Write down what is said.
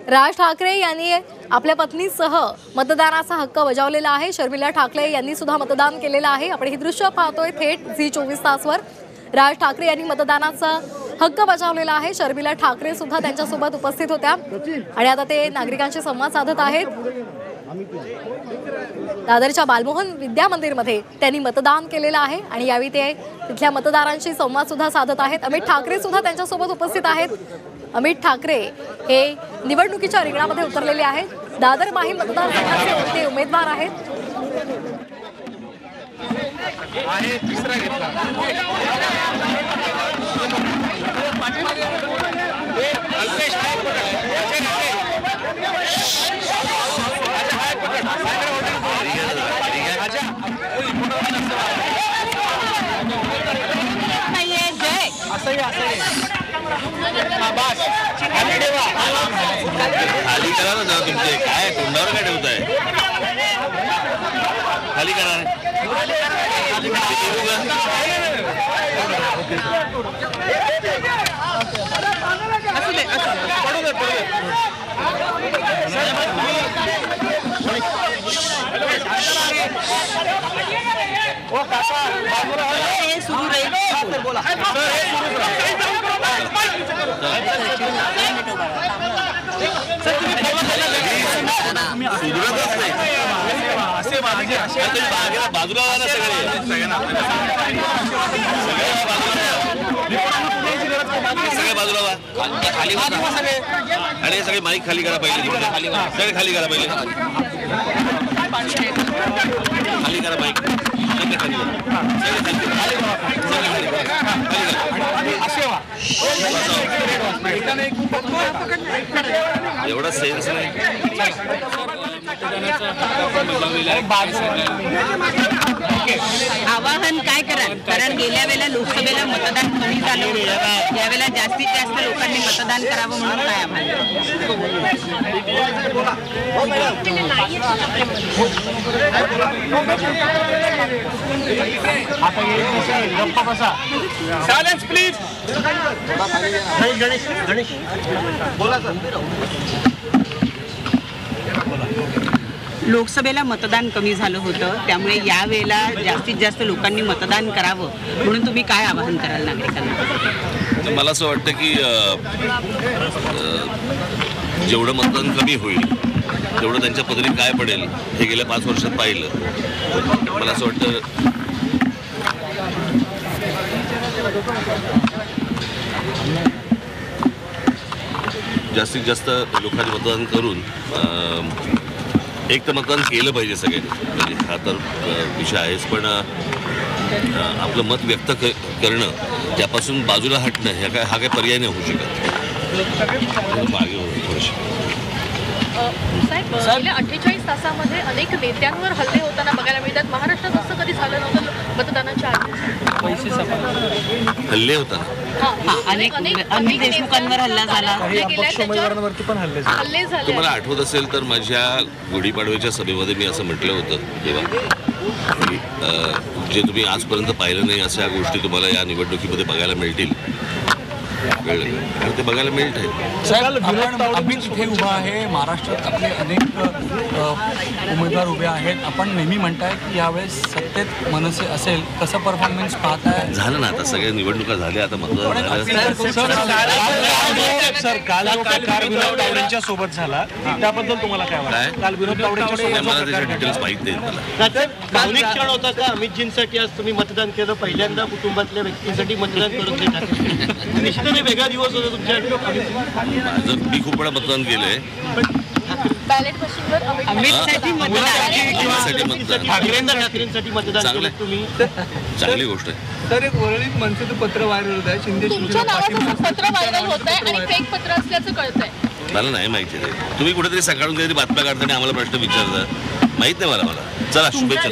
राज ठाकरे यांनी आपल्या पत्नीसह मतदानाचा हक्क बजावलेला आहे। शर्मिला ठाकरे यांनी सुद्धा मतदान केलेलं आहे। आपण ही दृश्य पाहतोय थेट झी24 तासवर। राज ठाकरे यांनी मतदानाचा हक्क बजावलेला आहे। शर्मिला ठाकरे सुद्धा त्यांच्यासोबत उपस्थित होत्या आणि आता ते नागरिकांशी संवाद साधत आहेत। दादरच्या बालमोहन विद्या मंदिरमध्ये त्यांनी मतदान केलेलं आहे आणि यावेळी ते तिथल्या मतदारांशी संवाद सुद्धा साधत आहेत। अमित ठाकरे सुद्धा त्यांच्यासोबत उपस्थित आहेत। अमित ठाकरे हे निवडणुकीच्या रिंगणामध्ये उतरलेले आहेत। दादर माहीम मतदारसंघाचे ते उमेदवार आहेत। खाली करा ना जरा तुमचे काय तोंडावर काय ठेवताय खाली करा बाजूला बाजूला खाली आणि सगळे माईक खाली करा पहिले सगळे खाली करा पहिले खाली करा माईक एवढा सेन्स नाही। आवाहन काय कराल कारण गेल्या वेळेला लोकसभेला मतदान कमी झालं होतं, यावेळेला जास्तीत जास्त लोकांनी मतदान करावं म्हणून काय आवाहन? Silence please. गणेश बोला सर। लोकसभेला मतदान कमी झालं होतं, त्यामुळे यावेळेला जास्तीत जास्त लोकांनी मतदान करावं म्हणून तुम्ही काय आवाहन कराल नागरिकांना? मला असं वाटतं की जेवढं मतदान कमी होईल तेवढं त्यांच्या पदरी काय पडेल हे गेल्या 5 वर्षात पाहिलं। मला असं वाटतं जास्तीत जास्त लोकांनी मतदान करून एक तर मतदान केलं पाहिजे सगळ्यांनी, म्हणजे हा तर विषय आहेच, पण आपलं मत व्यक्त करणं त्यापासून बाजूला हटणं हा काय पर्याय नाही होऊ शकत। मागे गेल्या 48 तासामध्ये अनेक नेत्यांवर हल्ले होताना बघायला मिळतात। महाराष्ट्रात असं कधी झालं नव्हतं मतदानाच्या आधी हल्ले होताना अनेक देशमुखांवर हल्ला झाला, तुम्हाला आठवत असेल तर माझ्या गुढीपाडव्याच्या सभेमध्ये मी असं म्हटलं होतं तेव्हा जे तुम्ही आजपर्यंत पाहिलं नाही अशा गोष्टी तुम्हाला या निवडणुकीमध्ये बघायला मिळतील। ते बघायला मिळत इथे उभा आहे। महाराष्ट्रात आपले अनेक उमेदवार उभे आहेत। आपण नेहमी म्हणताय की यावेळेस सत्तेत मनसे असेल, कसं परफॉर्मन्स पाहताय? झालं ना, आता सगळ्या निवडणुका झाल्या, आता मतदान सर काल विनोद तावडेंच्या सोबत झाला त्याबद्दल तुम्हाला काय वाटतं? काल विनोद तावडेंच्या मला त्याचे डिटेल्स माहीत नाहीत मला। भावनिक क्षण होता का अमितजींसाठी आज तुम्ही मतदान केलं? पहिल्यांदा कुटुंबातल्या व्यक्तींसाठी मतदान करून देतात, निश्चितपणे वेगळा दिवस होता तुमच्या। मी खूप वेळा मतदान केलंय। ठाकरेंसाठी मतदान केलं तुम्ही, चांगली गोष्ट आहे। तर एक वरळीत मनसेचं पत्र व्हायरल होत आहे, शिंदे पत्र व्हायरल होत आहे आणि फेक पत्र असल्याचं कळतंय। मला नाही माहिती आहे, तुम्ही कुठेतरी सकाळून काहीतरी बातम्या काढताना आम्हाला प्रश्न विचारता, माहित नाही मला। चला शुभेच्छा।